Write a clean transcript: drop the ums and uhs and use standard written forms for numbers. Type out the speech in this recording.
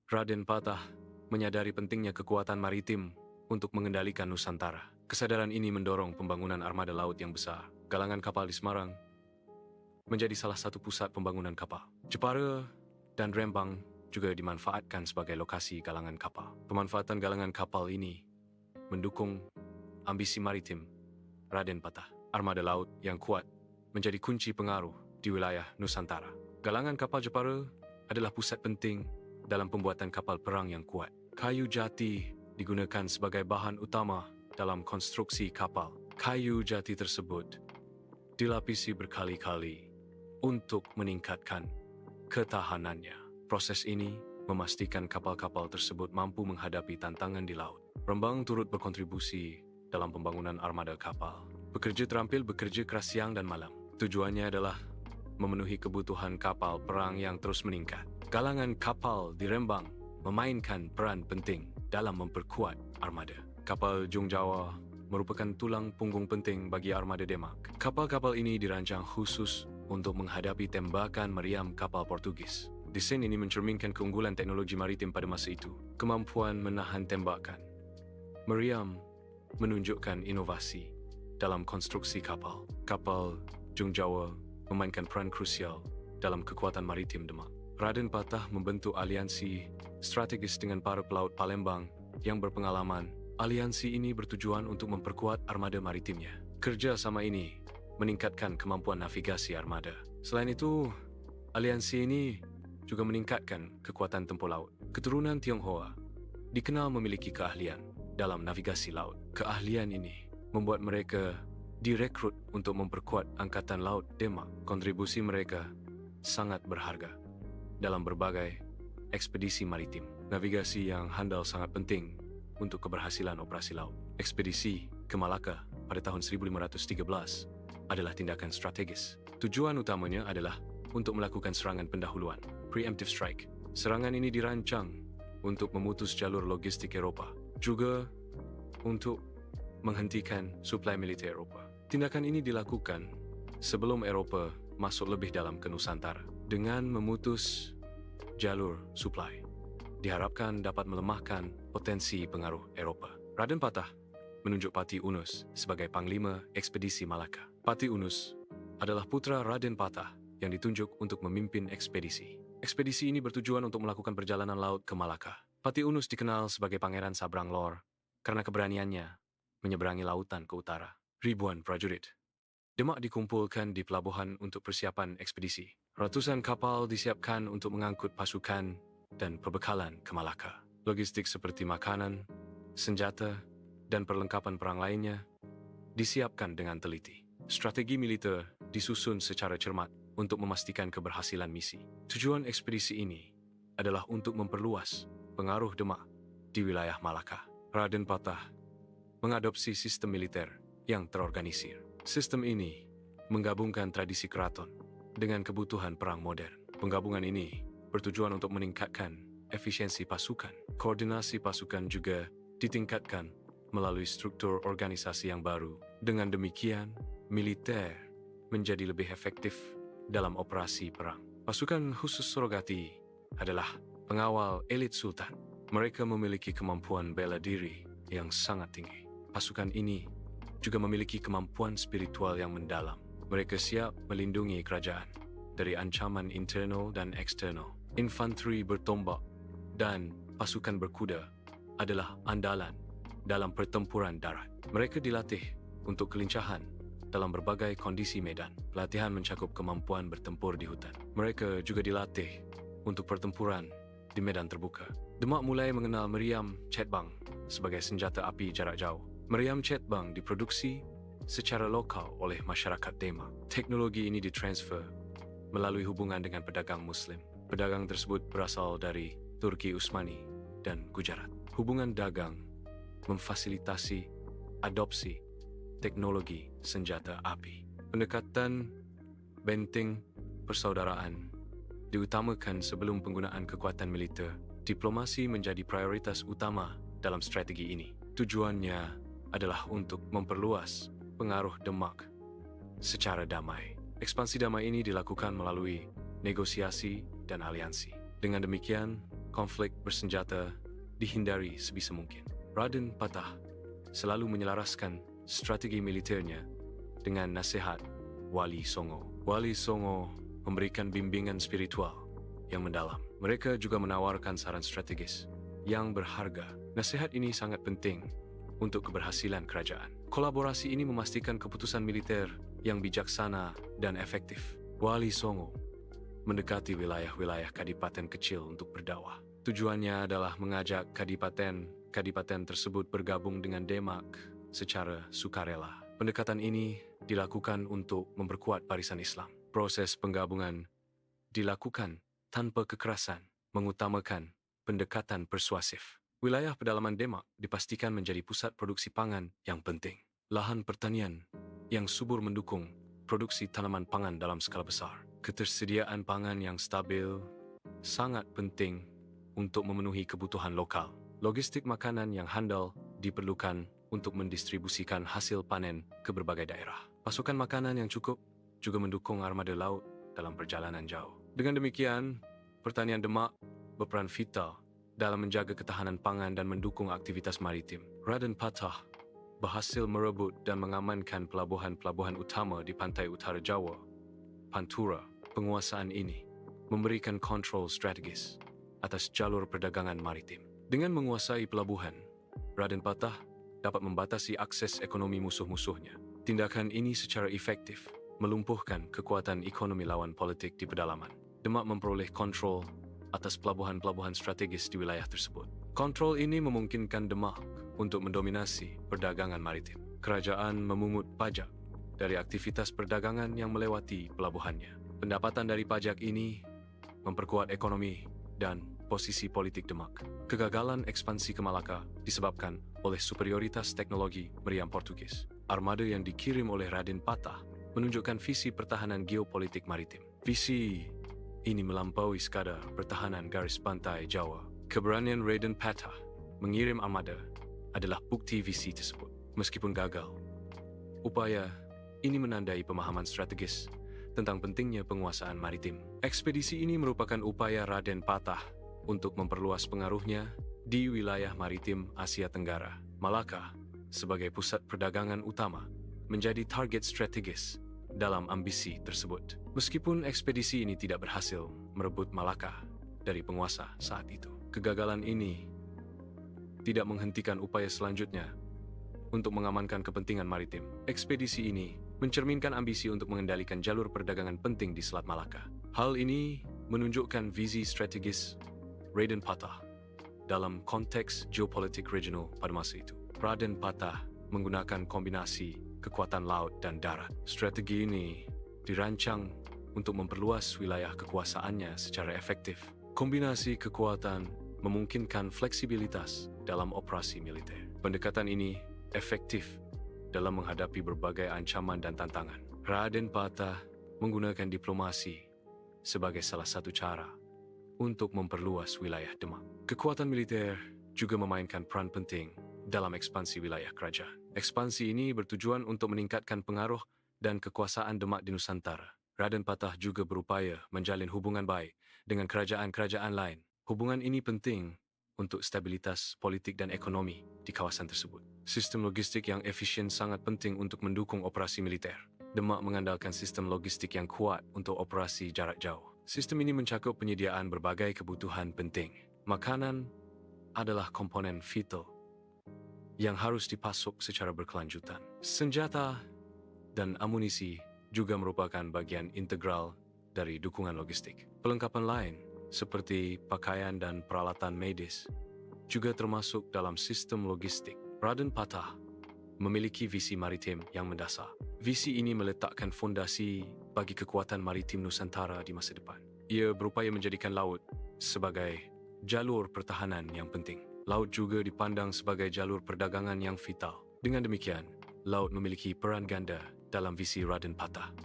Raden Patah menyadari pentingnya kekuatan maritim untuk mengendalikan Nusantara. Kesadaran ini mendorong pembangunan armada laut yang besar. Galangan kapal di Semarang menjadi salah satu pusat pembangunan kapal. Jepara dan Rembang juga dimanfaatkan sebagai lokasi galangan kapal. Pemanfaatan galangan kapal ini mendukung ambisi maritim Raden Patah. Armada laut yang kuat menjadi kunci pengaruh di wilayah Nusantara. Galangan kapal Jepara adalah pusat penting dalam pembuatan kapal perang yang kuat. Kayu jati digunakan sebagai bahan utama dalam konstruksi kapal. Kayu jati tersebut dilapisi berkali-kali untuk meningkatkan ketahanannya. Proses ini memastikan kapal-kapal tersebut mampu menghadapi tantangan di laut. Rembang turut berkontribusi dalam pembangunan armada kapal. Pekerja terampil bekerja keras siang dan malam. Tujuannya adalah memenuhi kebutuhan kapal perang yang terus meningkat. Galangan kapal di Rembang memainkan peran penting dalam memperkuat armada. Kapal Jung Jawa merupakan tulang punggung penting bagi armada Demak. Kapal-kapal ini dirancang khusus untuk menghadapi tembakan meriam kapal Portugis. Desain ini mencerminkan keunggulan teknologi maritim pada masa itu. Kemampuan menahan tembakan meriam menunjukkan inovasi dalam konstruksi kapal. Kapal Jung Jawa memainkan peran krusial dalam kekuatan maritim Demak. Raden Patah membentuk aliansi strategis dengan para pelaut Palembang yang berpengalaman. Aliansi ini bertujuan untuk memperkuat armada maritimnya. Kerjasama ini meningkatkan kemampuan navigasi armada. Selain itu, aliansi ini juga meningkatkan kekuatan tempur laut. Keturunan Tionghoa dikenal memiliki keahlian dalam navigasi laut. Keahlian ini membuat mereka direkrut untuk memperkuat Angkatan Laut Demak. Kontribusi mereka sangat berharga dalam berbagai ekspedisi maritim. Navigasi yang handal sangat penting untuk keberhasilan operasi laut. Ekspedisi ke Malaka pada tahun 1513 adalah tindakan strategis. Tujuan utamanya adalah untuk melakukan serangan pendahuluan, preemptive strike. Serangan ini dirancang untuk memutus jalur logistik Eropah, juga untuk menghentikan suplai militer Eropah. Tindakan ini dilakukan sebelum Eropah masuk lebih dalam ke Nusantara. Dengan memutus jalur suplai, diharapkan dapat melemahkan potensi pengaruh Eropah. Raden Patah menunjuk Pati Unus sebagai Panglima Ekspedisi Malaka. Pati Unus adalah putra Raden Patah yang ditunjuk untuk memimpin ekspedisi. Ekspedisi ini bertujuan untuk melakukan perjalanan laut ke Malaka. Pati Unus dikenal sebagai Pangeran Sabrang Lor karena keberaniannya menyeberangi lautan ke utara. Ribuan prajurit Demak dikumpulkan di pelabuhan untuk persiapan ekspedisi. Ratusan kapal disiapkan untuk mengangkut pasukan dan perbekalan ke Malaka. Logistik seperti makanan, senjata, dan perlengkapan perang lainnya disiapkan dengan teliti. Strategi militer disusun secara cermat untuk memastikan keberhasilan misi. Tujuan ekspedisi ini adalah untuk memperluas pengaruh Demak di wilayah Malaka. Raden Patah mengadopsi sistem militer yang terorganisir. Sistem ini menggabungkan tradisi keraton dengan kebutuhan perang modern. Penggabungan ini bertujuan untuk meningkatkan efisiensi pasukan. Koordinasi pasukan juga ditingkatkan melalui struktur organisasi yang baru. Dengan demikian, militer menjadi lebih efektif dalam operasi perang. Pasukan khusus Surogati adalah pengawal elit Sultan. Mereka memiliki kemampuan bela diri yang sangat tinggi. Pasukan ini juga memiliki kemampuan spiritual yang mendalam. Mereka siap melindungi kerajaan dari ancaman internal dan eksternal. Infanteri bertombak dan pasukan berkuda adalah andalan dalam pertempuran darat. Mereka dilatih untuk kelincahan dalam berbagai kondisi medan. Pelatihan mencakup kemampuan bertempur di hutan. Mereka juga dilatih untuk pertempuran di medan terbuka. Demak mulai mengenal meriam cetbang sebagai senjata api jarak jauh. Meriam cetbang diproduksi secara lokal oleh masyarakat Demak. Teknologi ini ditransfer melalui hubungan dengan pedagang Muslim. Pedagang tersebut berasal dari Turki Utsmani dan Gujarat. Hubungan dagang memfasilitasi adopsi teknologi senjata api. Pendekatan benteng persaudaraan diutamakan sebelum penggunaan kekuatan militer. Diplomasi menjadi prioritas utama dalam strategi ini. Tujuannya adalah untuk memperluas pengaruh Demak secara damai. Ekspansi damai ini dilakukan melalui negosiasi dan aliansi. Dengan demikian, konflik bersenjata dihindari sebisa mungkin. Raden Patah selalu menyelaraskan strategi militernya dengan nasihat Wali Songo. Wali Songo memberikan bimbingan spiritual yang mendalam. Mereka juga menawarkan saran strategis yang berharga. Nasihat ini sangat penting untuk keberhasilan kerajaan. Kolaborasi ini memastikan keputusan militer yang bijaksana dan efektif. Wali Songo mendekati wilayah-wilayah kadipaten kecil untuk berdakwah. Tujuannya adalah mengajak kadipaten tersebut bergabung dengan Demak secara sukarela. Pendekatan ini dilakukan untuk memperkuat barisan Islam. Proses penggabungan dilakukan tanpa kekerasan, mengutamakan pendekatan persuasif. Wilayah pedalaman Demak dipastikan menjadi pusat produksi pangan yang penting. Lahan pertanian yang subur mendukung produksi tanaman pangan dalam skala besar. Ketersediaan pangan yang stabil sangat penting untuk memenuhi kebutuhan lokal. Logistik makanan yang handal diperlukan untuk mendistribusikan hasil panen ke berbagai daerah. Pasokan makanan yang cukup juga mendukung armada laut dalam perjalanan jauh. Dengan demikian, pertanian Demak berperan vital dalam menjaga ketahanan pangan dan mendukung aktivitas maritim. Raden Patah berhasil merebut dan mengamankan pelabuhan-pelabuhan utama di pantai utara Jawa, Pantura. Penguasaan ini memberikan kontrol strategis atas jalur perdagangan maritim. Dengan menguasai pelabuhan, Raden Patah dapat membatasi akses ekonomi musuh-musuhnya. Tindakan ini secara efektif melumpuhkan kekuatan ekonomi lawan politik di pedalaman. Demak memperoleh kontrol atas pelabuhan-pelabuhan strategis di wilayah tersebut. Kontrol ini memungkinkan Demak untuk mendominasi perdagangan maritim. Kerajaan memungut pajak dari aktivitas perdagangan yang melewati pelabuhannya. Pendapatan dari pajak ini memperkuat ekonomi dan posisi politik Demak. Kegagalan ekspansi ke Malaka disebabkan oleh superioritas teknologi meriam Portugis. Armada yang dikirim oleh Raden Patah menunjukkan visi pertahanan geopolitik maritim. Visi ini melampaui sekadar pertahanan garis pantai Jawa. Keberanian Raden Patah mengirim armada adalah bukti visi tersebut. Meskipun gagal, upaya ini menandai pemahaman strategis tentang pentingnya penguasaan maritim. Ekspedisi ini merupakan upaya Raden Patah untuk memperluas pengaruhnya di wilayah maritim Asia Tenggara. Malaka, sebagai pusat perdagangan utama, menjadi target strategis dalam ambisi tersebut. Meskipun ekspedisi ini tidak berhasil merebut Malaka dari penguasa saat itu, kegagalan ini tidak menghentikan upaya selanjutnya untuk mengamankan kepentingan maritim. Ekspedisi ini mencerminkan ambisi untuk mengendalikan jalur perdagangan penting di Selat Malaka. Hal ini menunjukkan visi strategis Raden Patah dalam konteks geopolitik regional pada masa itu. Raden Patah menggunakan kombinasi kekuatan laut dan darat. Strategi ini dirancang untuk memperluas wilayah kekuasaannya secara efektif. Kombinasi kekuatan memungkinkan fleksibilitas dalam operasi militer. Pendekatan ini efektif dalam menghadapi berbagai ancaman dan tantangan. Raden Patah menggunakan diplomasi sebagai salah satu cara untuk memperluas wilayah Demak. Kekuatan militer juga memainkan peran penting dalam ekspansi wilayah kerajaan. Ekspansi ini bertujuan untuk meningkatkan pengaruh dan kekuasaan Demak di Nusantara. Raden Patah juga berupaya menjalin hubungan baik dengan kerajaan-kerajaan lain. Hubungan ini penting untuk stabilitas politik dan ekonomi di kawasan tersebut. Sistem logistik yang efisien sangat penting untuk mendukung operasi militer. Demak mengandalkan sistem logistik yang kuat untuk operasi jarak jauh. Sistem ini mencakup penyediaan berbagai kebutuhan penting. Makanan adalah komponen vital yang harus dipasok secara berkelanjutan. Senjata dan amunisi juga merupakan bagian integral dari dukungan logistik. Perlengkapan lain seperti pakaian dan peralatan medis juga termasuk dalam sistem logistik. Raden Patah memiliki visi maritim yang mendasar. Visi ini meletakkan fondasi bagi kekuatan maritim Nusantara di masa depan. Ia berupaya menjadikan laut sebagai jalur pertahanan yang penting. Laut juga dipandang sebagai jalur perdagangan yang vital. Dengan demikian, laut memiliki peran ganda dalam visi Raden Patah.